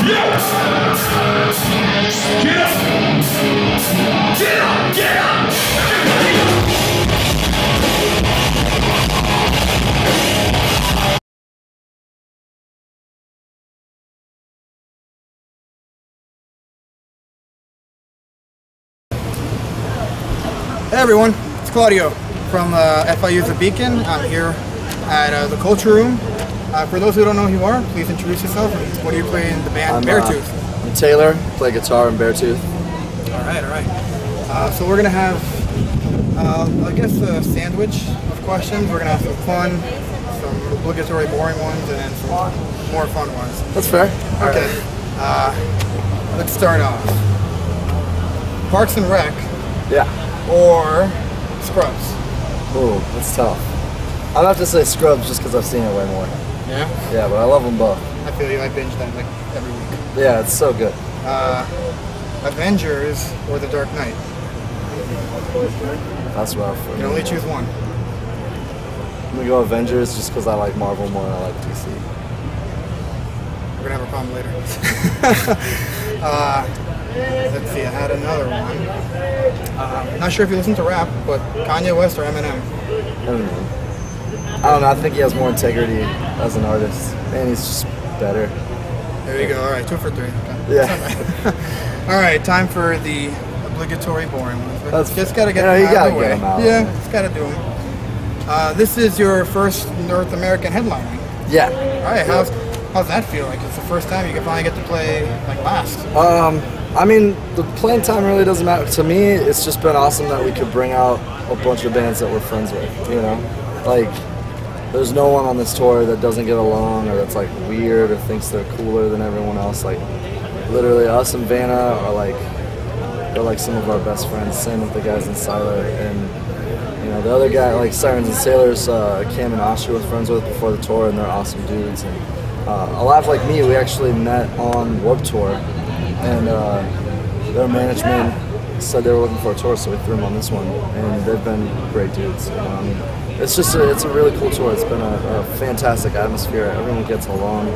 Hey everyone, it's Claudio from FIU's The Beacon. I'm here at the Culture Room. For those who don't know who you are, please introduce yourself. What do you play in the band Beartooth? I'm Taylor, play guitar in Beartooth. Alright. So we're going to have, I guess, a sandwich of questions. We're going to have some fun, some obligatory boring ones, and then some more fun ones. That's fair. Okay. Let's start off. Parks and Rec. Yeah. Or Scrubs? Ooh, that's tough. I'd have to say Scrubs just because I've seen it way more. Yeah? Yeah, but I love them both. I feel you, I binge them like every week. Yeah, it's so good. Avengers or The Dark Knight? That's rough. You can only choose one. I'm gonna go Avengers just because I like Marvel more than I like DC. We're gonna have a problem later. Let's see, I had another one. Not sure if you listen to rap, but Kanye West or Eminem? I don't know, I think he has more integrity as an artist, and he's just better. There you go, alright, 2 for 3. Okay. Yeah. Alright, time for the obligatory boring ones. Just gotta get them out of the way. Get them out. Yeah, just gotta do them. This is your first North American headlining. Yeah. Alright, how's that feel? Like it's the first time you can finally get to play like last. I mean, the playing time really doesn't matter. To me, it's just been awesome that we could bring out a bunch of bands that we're friends with, you know? Like, there's no one on this tour that doesn't get along or that's like weird or thinks they're cooler than everyone else. Like, literally us and Vanna are like, they're like some of our best friends. Same with the guys in Siler. And, you know, the other guy, like Sirens and Sailors, Cam and Asha were friends with before the tour, and they're awesome dudes. And a lot of like me, we actually met on Warped Tour. And their management said they were looking for a tour, so we threw them on this one. And they've been great dudes. You know? I mean, it's a really cool tour. It's been a fantastic atmosphere. Everyone gets along.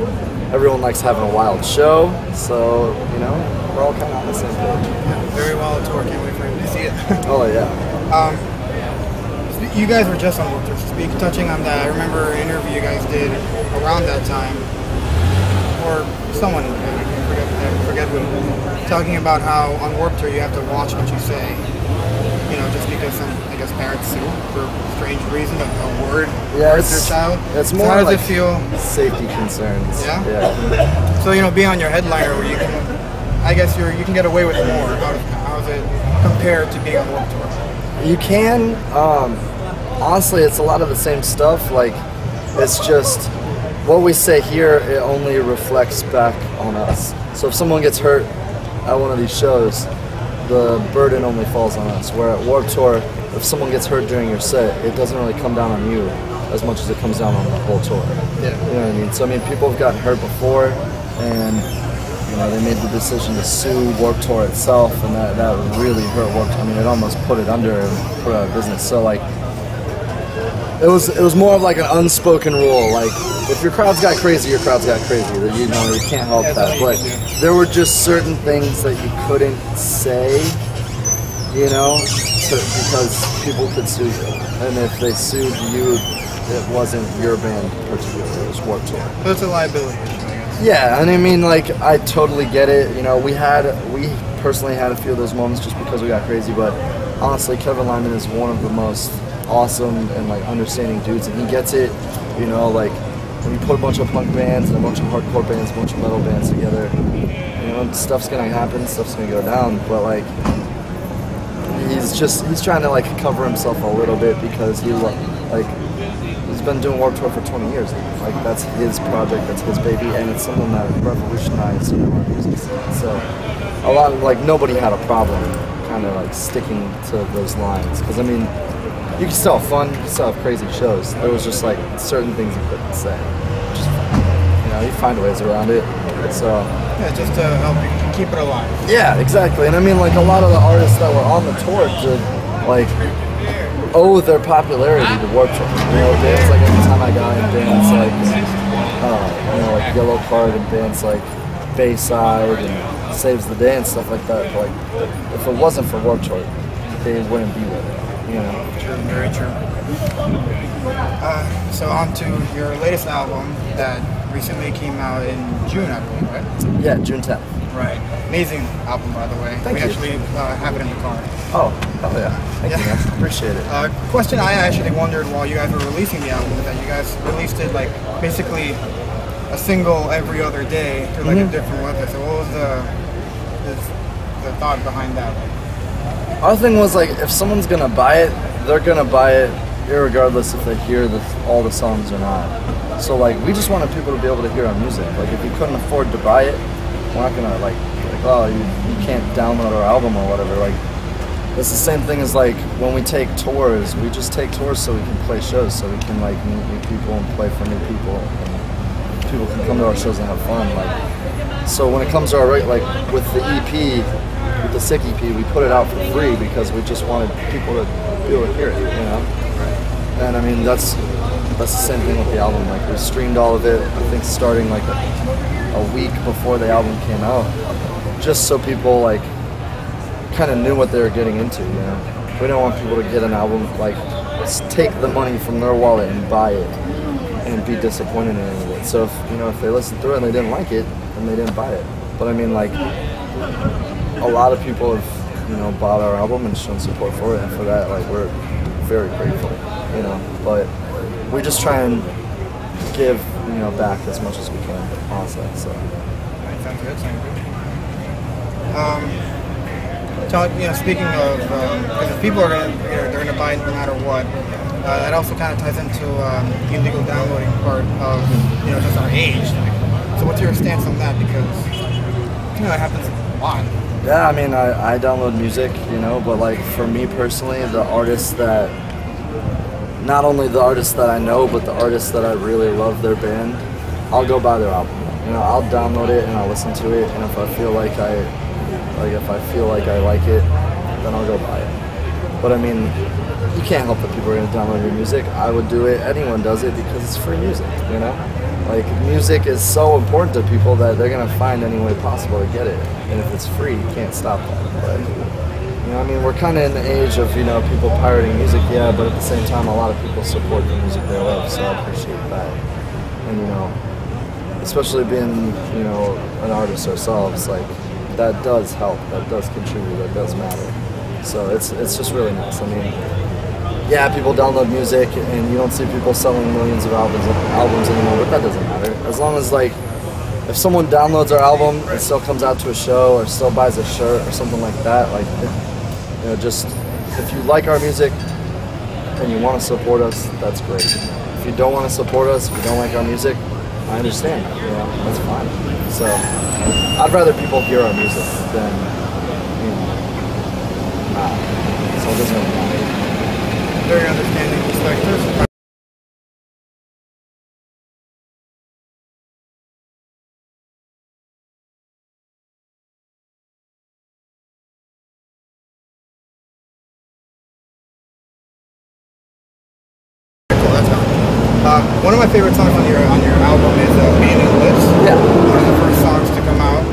Everyone likes having a wild show. So, you know, we're all kind of on the same page. Yeah, very wild tour. Can't wait for you to see it. Oh, yeah. You guys were just on Warped Tour. Touching on that, I remember an interview you guys did around that time, or someone, I forget who, talking about how on Warped Tour you have to watch what you say. You know, just because some, I guess, parents sue for strange reason, a word hurts their child. It's more so how does like it feel? Safety concerns. Yeah? Yeah. So, you know, being on your headliner where you can, I guess you can get away with more. How's it compared to being on Warped Tour? You can. Honestly, it's a lot of the same stuff. Like, it's just what we say here, it only reflects back on us. So if someone gets hurt at one of these shows, the burden only falls on us. Where at Warped Tour, if someone gets hurt during your set, it doesn't really come down on you as much as it comes down on the whole tour. Yeah. You know what I mean? So I mean, people have gotten hurt before, and you know they made the decision to sue Warped Tour itself, and that really hurt Warped Tour. I mean, it almost put it under and put it out of business. So like, it was more of like an unspoken rule. Like, if your crowd's got crazy, your crowd's got crazy. You know, you can't help that. But there were just certain things that you couldn't say, you know, because people could sue you. And if they sued you, it wasn't your band particularly, it was Warped Tour. So it's a liability, I guess. Yeah, and I mean, like, I totally get it. You know, we personally had a few of those moments just because we got crazy, but honestly, Kevin Lyman is one of the most awesome and like understanding dudes, and he gets it. You know, like, when you put a bunch of punk bands and a bunch of hardcore bands, a bunch of metal bands together, you know, stuff's gonna happen, stuff's gonna go down, but like, he's trying to like cover himself a little bit because he's been doing Warped Tour for 20 years. Like, that's his project, that's his baby, and it's something that revolutionized our music scene. So a lot of, like, nobody had a problem kind of like sticking to those lines, because I mean, you can still have fun, you can still have crazy shows. There was just like certain things you couldn't say. Just, you know, you find ways around it. So yeah, just to help you keep it alive. Yeah, exactly. And I mean, like, a lot of the artists that were on the tour did like owe their popularity to Warped Tour. You know, bands like Every Time I Die, and bands like you know, like Yellow Card, and bands like Bayside and Saves the Day and stuff like that. But like, if it wasn't for Warped Tour, they wouldn't be where they are, you know? True, very true. So on to your latest album that recently came out in June, I believe, right? Yeah, June 10th. Right. Amazing album, by the way. Thank we you. actually have it in the car. Oh, hell yeah. Thank you, man. Appreciate it. Question I actually wondered while you guys were releasing the album is that you guys released it like basically a single every other day through like a different website. So what was the thought behind that? Our thing was like, if someone's gonna buy it, they're gonna buy it irregardless if they hear all the songs or not. So like, we just wanted people to be able to hear our music. Like, if you couldn't afford to buy it, we're not gonna like oh, you can't download our album or whatever. Like, it's the same thing as like when we take tours. We just take tours so we can play shows, so we can like meet new people and play for new people, and people can come to our shows and have fun. Like, so when it comes to our like with the EP, with the Sick EP, we put it out for free because we just wanted people to be able to hear it, you know. And I mean, that's the same thing with the album. Like, we streamed all of it, I think starting like a week before the album came out, just so people like kind of knew what they were getting into, you know. We don't want people to get an album, like, take the money from their wallet and buy it and be disappointed in any of it. So if, you know, if they listened through it and they didn't like it, then they didn't buy it. But I mean, like, a lot of people have, you know, bought our album and shown support for it, and for that, like, we're very grateful, you know. But we just try and give, you know, back as much as we can, honestly. So. Sounds good. Sounds good. You know, speaking of, because if people are they're gonna buy it no matter what. That also kind of ties into the illegal downloading part of, you know, just our age. So what's your stance on that? Because, you know, it happens a lot. Yeah, I mean, I download music, you know, but like for me personally, the artists that, not only the artists that I know, but the artists that I really love their band, I'll go buy their album. You know, I'll download it and I'll listen to it, and if I feel like I like it, then I'll go buy it. But I mean, you can't help that people are going to download your music. I would do it. Anyone does it because it's free music, you know? Like, music is so important to people that they're going to find any way possible to get it. And if it's free, you can't stop that. But, you know, I mean, we're kind of in the age of, you know, people pirating music, yeah, but at the same time, a lot of people support the music they love, so I appreciate that. And, you know, especially being, you know, an artist ourselves, like, that does help, that does contribute, that does matter. So it's just really nice. I mean, yeah, people download music and you don't see people selling millions of albums anymore, but that doesn't matter. As long as, like, if someone downloads our album and still comes out to a show or still buys a shirt or something like that, like, you know, just, if you like our music and you want to support us, that's great. If you don't want to support us, if you don't like our music, I understand, you know, that's fine. So, I'd rather people hear our music than, you know, not. So it doesn't really matter. Very understanding perspectives. One of my favorite songs on your album is "Man in the Lips." Yeah. One of the first songs to come out.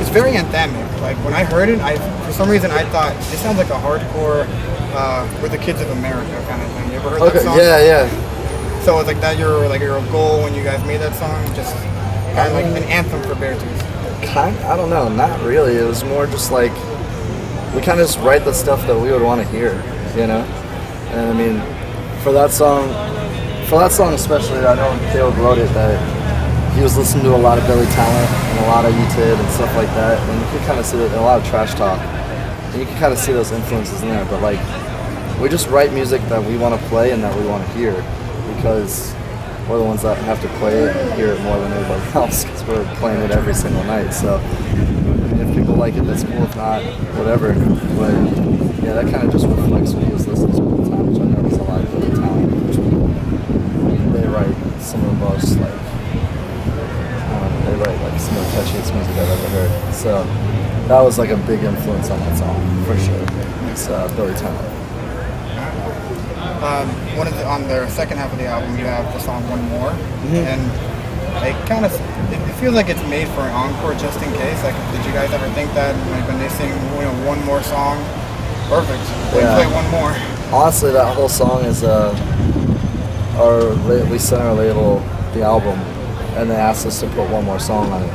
It's very anthemic. Like, when I heard it, for some reason I thought this sounds like a hardcore "We're the Kids of America" kind of thing. You ever heard that song? Yeah. So it's like that your goal when you guys made that song, just kind of like an anthem for Beartooth. I don't know, not really. It was more just like, we kind of just write the stuff that we would want to hear, you know? And I mean, for that song especially, I know Caleb wrote it that he was listening to a lot of Billy Talent and a lot of U-Tib and stuff like that, and you could kind of see that, and a lot of Trash Talk, and you can kind of see those influences in there. But like, we just write music that we want to play and that we want to hear, because we're the ones that have to play it and hear it more than anybody else, because we're playing it every single night. So if people like it, that's cool. If not, whatever. But yeah, that kind of just reflects what he was listening to at the time, which I know there's a lot of Billy Talent, which they write some of the most, like, they write like some of the catchiest music I've ever heard. So that was like a big influence on that song, for sure. It's Billy Talent. On the second half of the album, you have the song "One More," and Like, it feels like it's made for an encore just in case. Like, did you guys ever think that, like, when they sing, one more song? Perfect. We play one more. Honestly, that whole song is we sent our label the album, and they asked us to put one more song on it.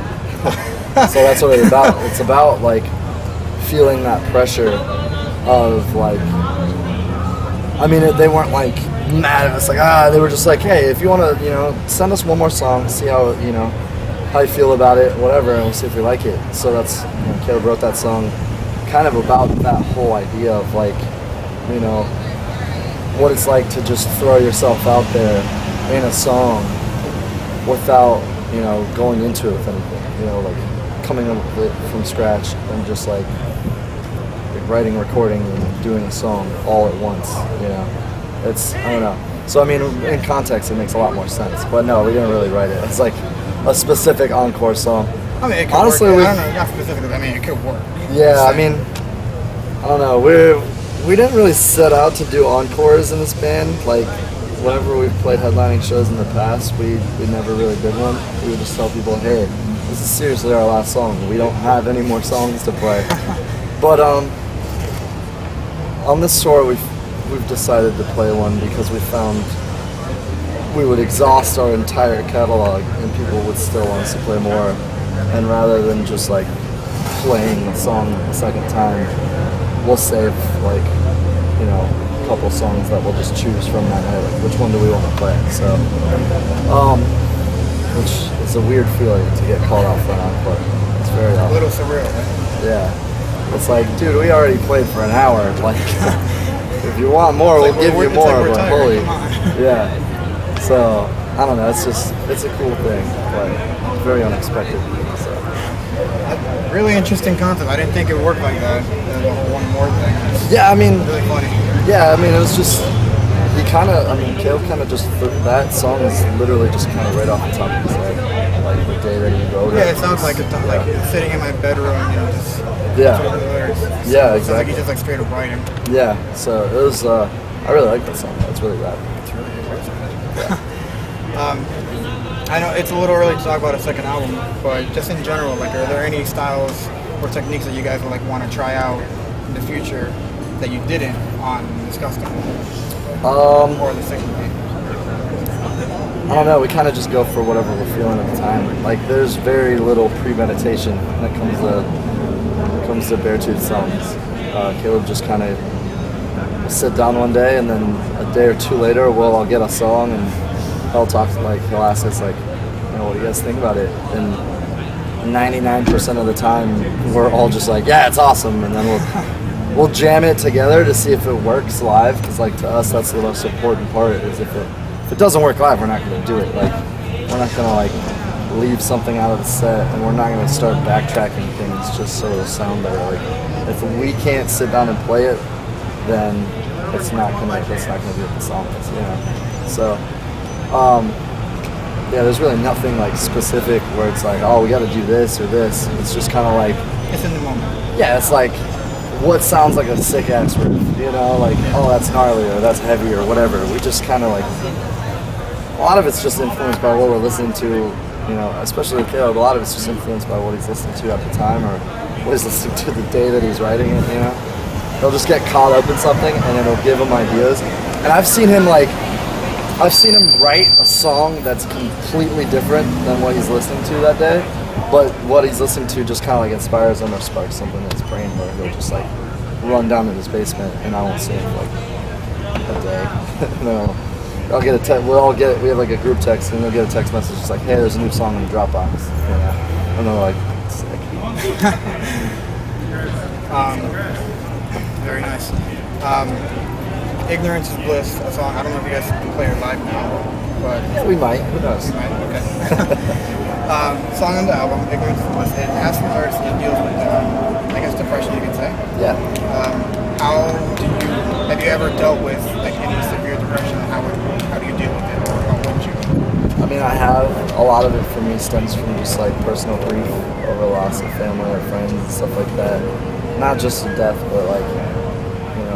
So that's what it's about. It's about like feeling that pressure of like. I mean, they weren't like mad at us, like they were just like, hey, if you want to, send us one more song, see how how you feel about it, whatever, and we'll see if we like it. So that's Caleb wrote that song, kind of about that whole idea of like, what it's like to just throw yourself out there in a song without going into it with anything, like coming up with it from scratch and just like writing, recording, and doing a song all at once. It's I don't know. So I mean, in context, it makes a lot more sense. But no, we didn't really write it. It's like a specific encore song. I mean, it could honestly, work. I don't know, not specifically. I mean, it could work. Yeah, I mean, I don't know. We didn't really set out to do encores in this band. Like, whenever we've played headlining shows in the past, we never really did one. We would just tell people, hey, this is seriously our last song. We don't have any more songs to play. But on this tour, we've decided to play one because we found we would exhaust our entire catalog and people would still want us to play more. And rather than just like playing the song a second time, we'll save like a couple songs that we'll just choose from that night. Like, which one do we want to play? So, which is a weird feeling to get called out for an encore. It's very a little surreal, right? Yeah. It's like, dude, we already played for an hour. Like, if you want more, we'll give you more. Like but holy, yeah. So I don't know. It's a cool thing, but very unexpected. So. Really interesting concept. I didn't think it would work like that. The whole one more thing. Yeah, I mean, really funny. Yeah, I mean, it was just Caleb kind of just that song is literally just kind of right off the top of his head, like the day that he wrote it. Yeah, it sounds like like sitting in my bedroom, just yeah, exactly. Sounds like he's just like straight up writing. Yeah, so it was. I really like that song. It's really rad. It's really good. Yeah. I know it's a little early to talk about a second album, but just in general, like, are there any styles or techniques that you guys would like want to try out in the future that you didn't on this custom? Or the second game? I don't know. We kind of just go for whatever we're feeling at the time. Like, there's very little premeditation when it comes to Beartooth songs. Caleb just kind of sit down one day, and then a day or two later, I'll get a song and. He'll ask us like, what do you guys think about it? And 99% of the time, we're all just like, yeah, it's awesome. And then we'll jam it together to see if it works live. Because like to us, that's the most important part. Is if it doesn't work live, we're not going to do it. Like we're not going to like leave something out of the set, and we're not going to start backtracking things just so it'll sound better. Like if we can't sit down and play it, then it's not going to be what the song is. So. Yeah, there's really nothing like specific where it's like, oh, we got to do this or this. It's just kind of like it's in the moment. Yeah, it's like what sounds like a sick ass riff, like oh, that's gnarly or that's heavy or whatever. We just kind of like a lot of it's just influenced by what we're listening to, especially with Caleb. A lot of it's just influenced by what he's listening to at the time or what he's listening to the day that he's writing it. He'll just get caught up in something and it'll give him ideas. And I've seen him write a song that's completely different than what he's listening to that day, but what he's listening to just kind of like inspires him or sparks something in his brain where he'll just like run down to his basement and I won't see him for like a day. No, I'll get a text. We have like a group text and they'll get a text message just like, hey, there's a new song in the Dropbox. And they're like, sick. Very nice. Ignorance is Bliss, a song. I don't know if you guys can play it live now, but yeah, we might. Who knows? We might. Okay. Song on the album, Ignorance is Bliss. It has some lyrics that deals with, I guess, depression, you could say. Yeah. Have you ever dealt with like any severe depression? How do you deal with it, or how would you? I mean, I have. A lot of it for me stems from just like personal grief over loss of family or friends and stuff like that. Not just to death, but like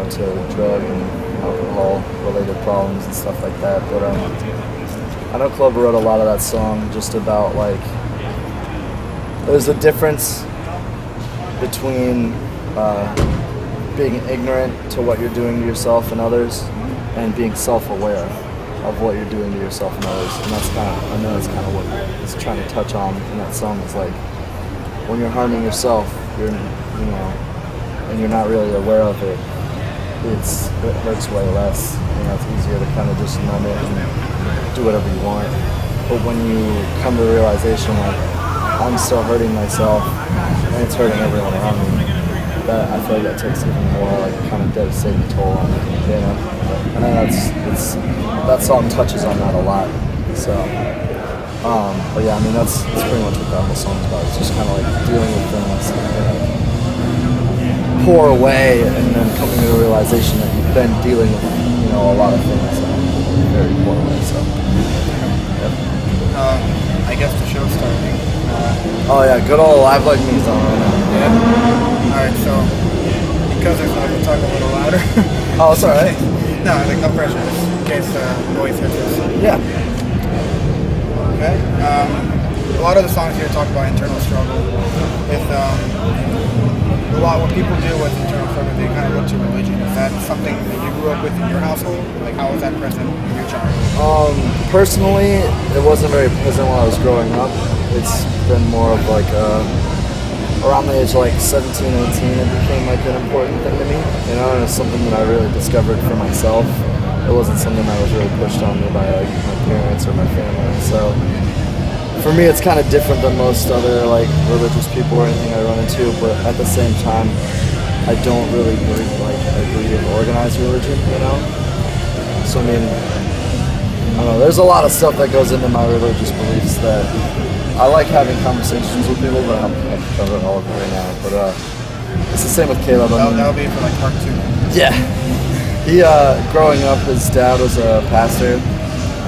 to drug and alcohol related problems and stuff like that. But I know Clover wrote a lot of that song just about like there's a difference between being ignorant to what you're doing to yourself and others, and being self-aware of what you're doing to yourself and others. And that's I know that's kind of what it's trying to touch on in that song. Is like when you're harming yourself, and you're not really aware of it. It hurts way less. It's easier to kind of just numb it and do whatever you want. But when you come to the realization like I'm still hurting myself and it's hurting everyone around me, that I feel like that takes even more like kind of devastating toll on me. And then that song touches on that a lot. So, but yeah, I mean that's pretty much what that whole song's about. It's just kind of like dealing with things. Pour away and then coming to the realization that you've been dealing with a lot of things in a very poor way. So yep. I guess the show's starting. Oh yeah, good old Live Like Me's on right now. Yeah. Alright, so because there's noise, we'll talk a little louder. Oh, it's alright. No, like no pressure, just in case noise hits us. Yeah. Okay. A lot of the songs here talk about internal struggle. With a lot what people do with internal struggle, they kind of look to religion. Is that something that you grew up with in your household? Like how was that present in your childhood? Personally, it wasn't very present while I was growing up. It's been more of like around the age of like 17, 18, it became like an important thing to me. And it's something that I really discovered for myself. It wasn't something that was really pushed on me by like my parents or my family. So for me, it's kind of different than most other like religious people or anything I run into. But at the same time, I don't really agree in organized religion. So I mean, I don't know. There's a lot of stuff that goes into my religious beliefs that I like having conversations with people, but I'm not covering all of it right now. But it's the same with Caleb. That'll be for like part 2. Yeah. He, growing up, his dad was a pastor,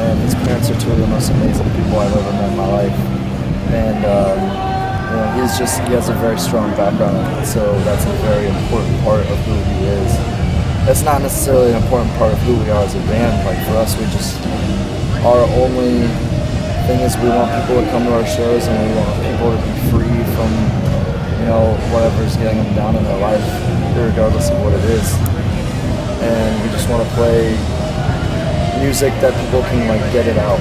and his parents are two of the most amazing people I've ever met in my life. And he has a very strong background, so that's a very important part of who he is. That's not necessarily an important part of who we are as a band. Like for us, our only thing is we want people to come to our shows, and we want people to be free from whatever's getting them down in their life, regardless of what it is. And we just want to play music that people can like get it out,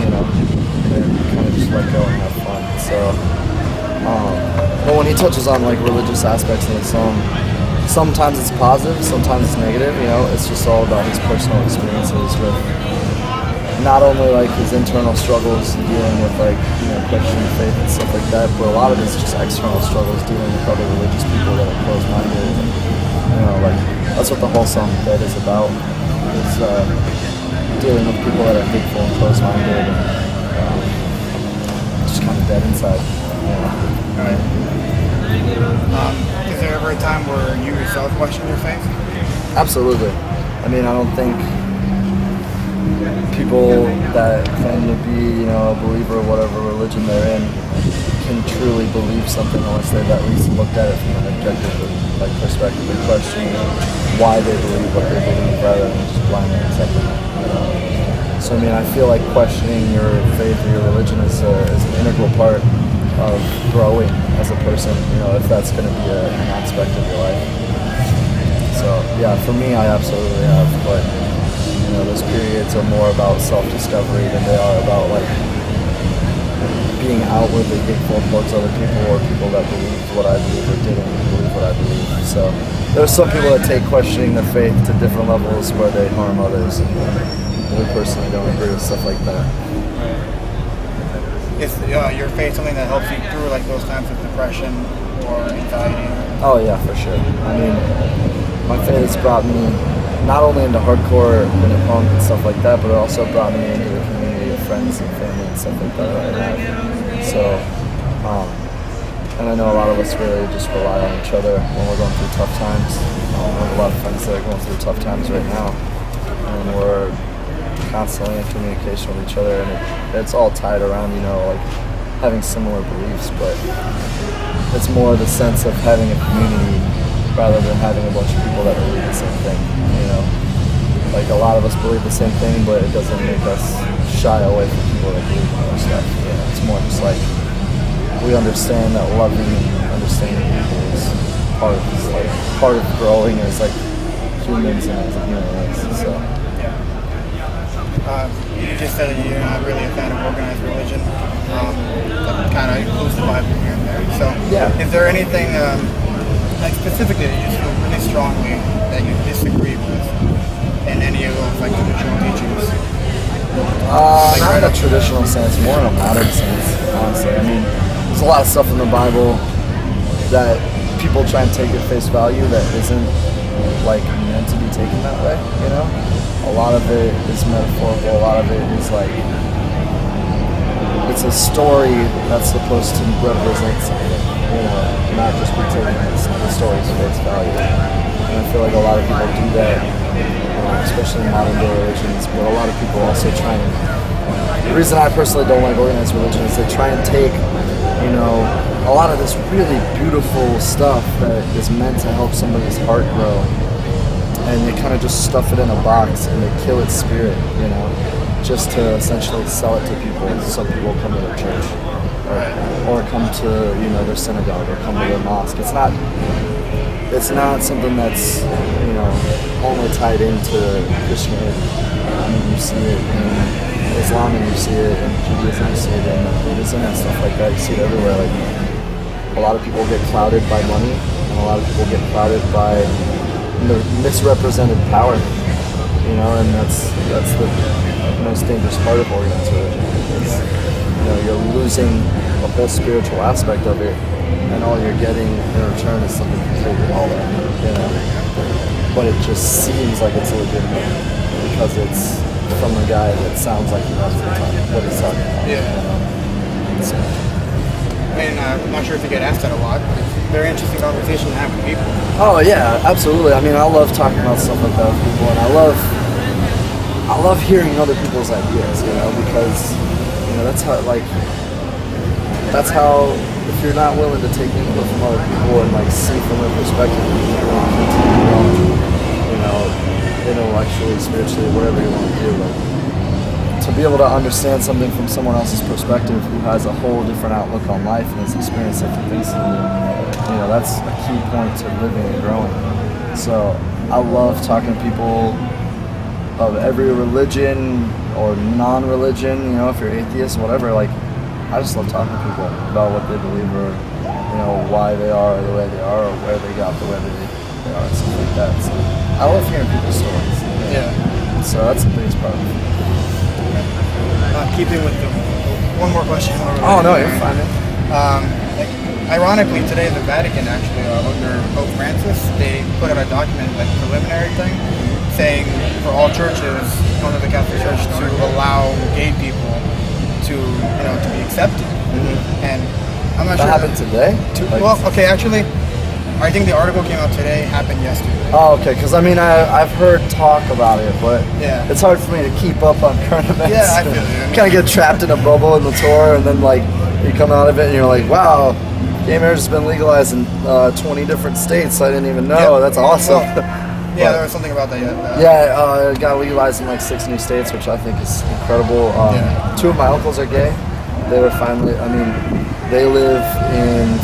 and kind of just let go and have fun. So, but when he touches on like religious aspects in the song, sometimes it's positive, sometimes it's negative. It's just all about his personal experiences with not only like his internal struggles dealing with like Christian faith and stuff like that, but a lot of it's just external struggles dealing with other religious people that are closed-minded. Like that's what the whole song "Dead" is about. It's dealing with people that are hateful and closed-minded, and just kind of dead inside. Right. Is there ever a time where you yourself question your faith? Absolutely. I mean, I don't think people that claim to be, a believer of whatever religion they're in can truly believe something unless they've at least looked at it from an objective perspective and questioning why they believe what they believe rather than just blindly accepting it. So I mean, I feel like questioning your faith or your religion is an integral part of growing as a person, if that's going to be an aspect of your life. So yeah, for me, I absolutely have, but those periods are more about self-discovery than they are about like being outwardly hateful towards other people or people that believe what I believe or didn't believe what I believe. So there's some people that take questioning their faith to different levels where they harm others, and I personally don't agree with stuff like that. Is your faith something that helps you through like those times of depression or anxiety? Oh yeah, for sure. I mean, my faith has brought me not only into hardcore and punk and stuff like that, but it also brought me into the community of friends and family and stuff like that I have. So, and I know a lot of us really just rely on each other when we're going through tough times. I have a lot of friends that are going through tough times right now, and we're constantly in communication with each other, and it's all tied around, like having similar beliefs, but it's more the sense of having a community rather than having a bunch of people that believe the same thing. Like a lot of us believe the same thing, but it doesn't make us shy away from people that believe in other stuff. You know, it's more just like we understand that loving and understanding people is part of growing as like humans and as a human race. So. You just said that you're not really a fan of organized religion. That kind of includes the Bible here and there. So, is there anything like specifically that you feel really strongly that you disagree with in any of those like traditional teachings? Not in a traditional sense, more in a modern sense, honestly. I mean, there's a lot of stuff in the Bible that people try and take at face value that isn't like meant to be taken that way, you know? A lot of it is metaphorical, a lot of it is like, it's a story that's supposed to represent something, you know, not just be taken as the story's face value. And I feel like a lot of people do that, especially in modern day religions, but a lot of people also try and, the reason I personally don't like organized religion is they try and take, you know, a lot of this really beautiful stuff that is meant to help somebody's heart grow, and they kind of just stuff it in a box and they kill its spirit, you know, just to essentially sell it to people so people come to their church or come to, you know, their synagogue or come to their mosque. It's not something that's, you know, only tied into Christianity. I mean, you see it in Islam and you see it in Judaism, you see it in Buddhism and stuff like that. You see it everywhere. Like, a lot of people get clouded by money, and a lot of people get clouded by misrepresented power, you know, and that's the most dangerous part of organized religion. You know, you're losing the whole spiritual aspect of it, and all you're getting in return is something completely hollow, you know. But it just seems like it's legitimate because it's from a guy that sounds like he knows what he's talking about. Yeah. You know? So. I mean, I'm not sure if you get asked that a lot, but it's a very interesting conversation to have with people. Oh yeah, absolutely. I mean, I love talking about stuff like that with people, and I love hearing other people's ideas, you know, because, you know, that's how if you're not willing to take input from other people and like see from their perspective, you can continue growing, you know, intellectually, spiritually, whatever you want to do. Like, to be able to understand something from someone else's perspective who has a whole different outlook on life and has experienced different things than you know, that's a key point to living and growing. So I love talking to people of every religion or non-religion, you know, if you're atheist, whatever, like, I just love talking to people about what they believe or, you know, why they are the way they are or where they got the way they are and stuff like that. So I love hearing people's stories. You know? Yeah. So that's the biggest part of it. Keeping with one more question. Oh no, you're fine. Ironically, today the Vatican actually, under Pope Francis, they put out a document, like a preliminary thing, saying for all churches under the Catholic Church to allow gay people to, you know, to be accepted. Mm-hmm. And I'm not sure. That happened today? Well, okay, actually, I think the article came out today, happened yesterday. Oh, okay, because I mean, I've heard talk about it, but it's hard for me to keep up on current events. Yeah, I feel you. Kind of get trapped in a bubble in the tour, and then like you come out of it and you're like, wow, gay marriage has been legalized in 20 different states. I didn't even know. Yep. That's awesome. Well, yeah, there was something about that yet. It got legalized in like 6 new states, which I think is incredible. 2 of my uncles are gay. They were finally, I mean, they live in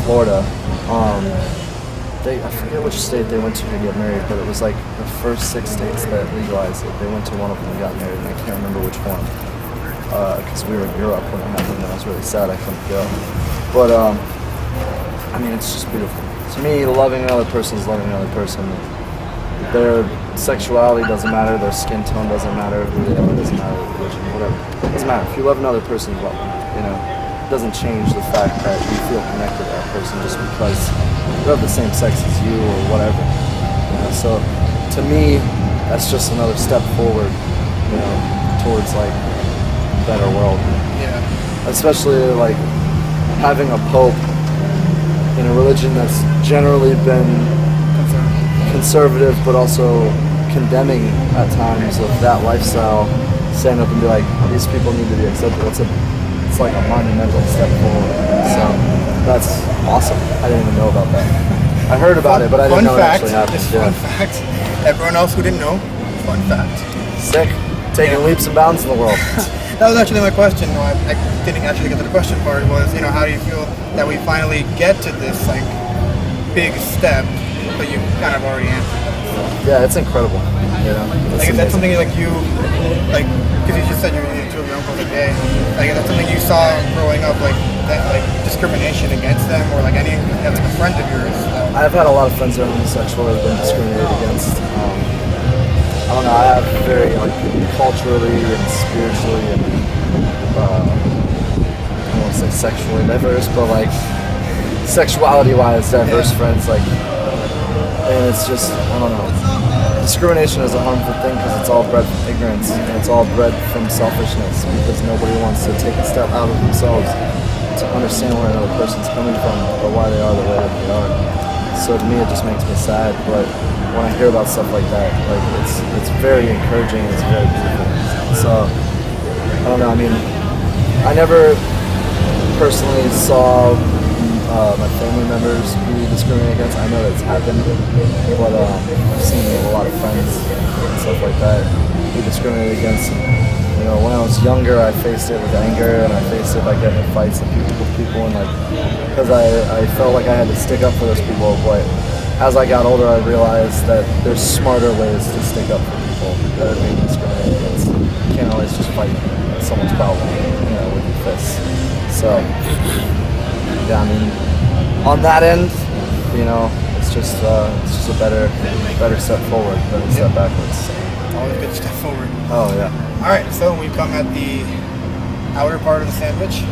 Florida. I forget which state they went to get married, but it was like the first 6 states that legalized it. They went to one of them and got married, and I can't remember which one. Because we were in Europe when it happened, and I was really sad I couldn't go. But, I mean, it's just beautiful. To me, loving another person is loving another person. Their sexuality doesn't matter, their skin tone doesn't matter, who they are doesn't matter, religion, whatever. It doesn't matter. If you love another person, you love them, you know. It doesn't change the fact that you feel connected to that person just because they're of the same sex as you or whatever. You know? So to me, that's just another step forward, you know, towards like a better world. Yeah. Especially like having a pope in a religion that's generally been conservative but also condemning at times of that lifestyle, stand up and be like, these people need to be accepted. It's like a monumental step forward. So that's awesome. I didn't even know about that. I heard about it, but I didn't know it actually happened. Fun fact. Everyone else who didn't know, fun fact. Sick. taking leaps and bounds in the world. That was actually my question. No, I didn't actually get to the question part. Was, you know, how do you feel that we finally get to this like big step? But you kind of already answered that. So. Yeah, it's incredible. You know, like, is that something like you, like, because you just said your children are uncles are gay. Like, is that something you saw growing up, like that, like discrimination against them, or like any, like a friend of yours? I've had a lot of friends that are homosexual that have been discriminated against. I don't know. I have very like culturally and spiritually and I won't say sexually diverse, but like sexuality-wise diverse friends. Like, and it's just, I don't know. Discrimination is a harmful thing because it's all bred from ignorance and it's all bred from selfishness because nobody wants to take a step out of themselves to understand where another person's coming from or why they are the way that they are. So to me, it just makes me sad. But when I hear about stuff like that, like it's very encouraging. It's very beautiful. So I don't know. I mean, I never personally saw my family members be discriminated against. I know that's happened, but I've seen a lot of friends and stuff like that be discriminated against. You know, when I was younger, I faced it with anger, and I faced it by getting in fights with people, and like, because I felt like I had to stick up for those people. But as I got older, I realized that there's smarter ways to stick up for people that are being discriminated against. You can't always just fight someone's problem, you know, with your fists. So, yeah, I mean, on that end, you know, it's just a better step forward than a step backwards. Always a good step forward. Oh yeah. All right, so we've come at the outer part of the sandwich.